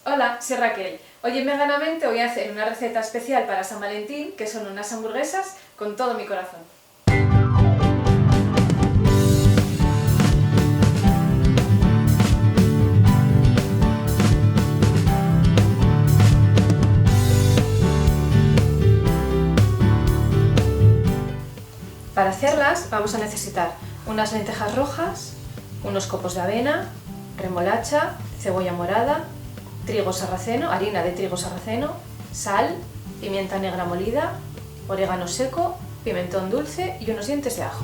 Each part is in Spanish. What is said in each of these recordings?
Hola, soy Raquel. Hoy en Veganamente voy a hacer una receta especial para San Valentín, que son unas hamburguesas con todo mi corazón. Para hacerlas vamos a necesitar unas lentejas rojas, unos copos de avena, remolacha, cebolla morada, trigo sarraceno, harina de trigo sarraceno, sal, pimienta negra molida, orégano seco, pimentón dulce y unos dientes de ajo.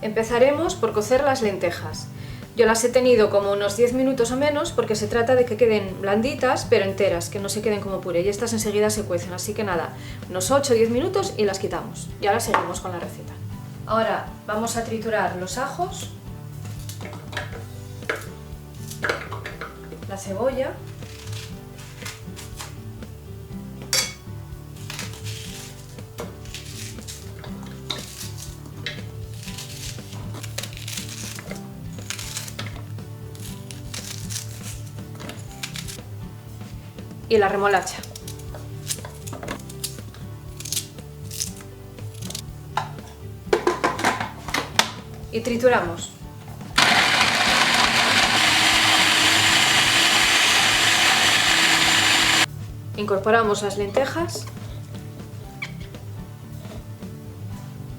Empezaremos por cocer las lentejas. Yo las he tenido como unos 10 minutos o menos porque se trata de que queden blanditas pero enteras, que no se queden como puré, y estas enseguida se cuecen, así que nada, unos 8 o 10 minutos y las quitamos. Y ahora seguimos con la receta. Ahora vamos a triturar los ajos, la cebolla, y la remolacha. Y trituramos. Incorporamos las lentejas,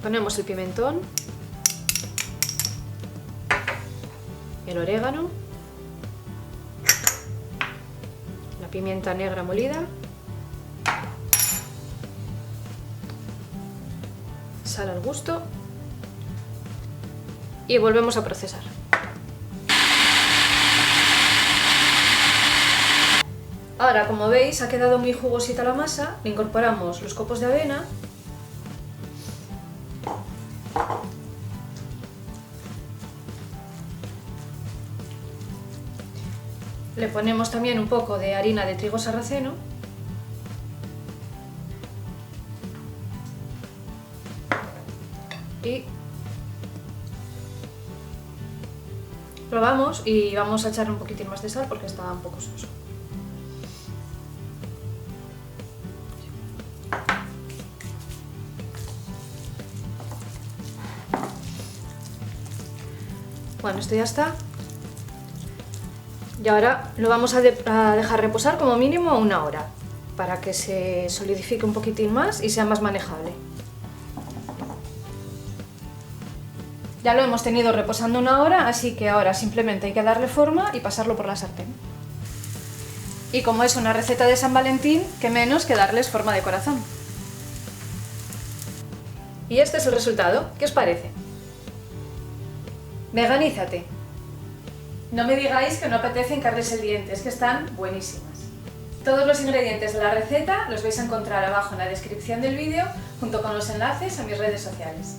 ponemos el pimentón, el orégano, la pimienta negra molida, sal al gusto y volvemos a procesar. Ahora, como veis, ha quedado muy jugosita la masa, le incorporamos los copos de avena, le ponemos también un poco de harina de trigo sarraceno y probamos, y vamos a echarle un poquitín más de sal porque está un poco soso. Bueno, esto ya está. Y ahora lo vamos a dejar reposar como mínimo 1 hora para que se solidifique un poquitín más y sea más manejable. Ya lo hemos tenido reposando 1 hora, así que ahora simplemente hay que darle forma y pasarlo por la sartén. Y como es una receta de San Valentín, qué menos que darles forma de corazón. Y este es el resultado. ¿Qué os parece? Veganízate. No me digáis que no apetece hincarles el diente, es que están buenísimas. Todos los ingredientes de la receta los vais a encontrar abajo en la descripción del vídeo, junto con los enlaces a mis redes sociales.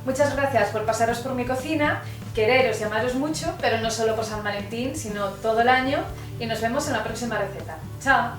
Muchas gracias por pasaros por mi cocina, quereros y amaros mucho, pero no solo por San Valentín, sino todo el año, y nos vemos en la próxima receta. ¡Chao!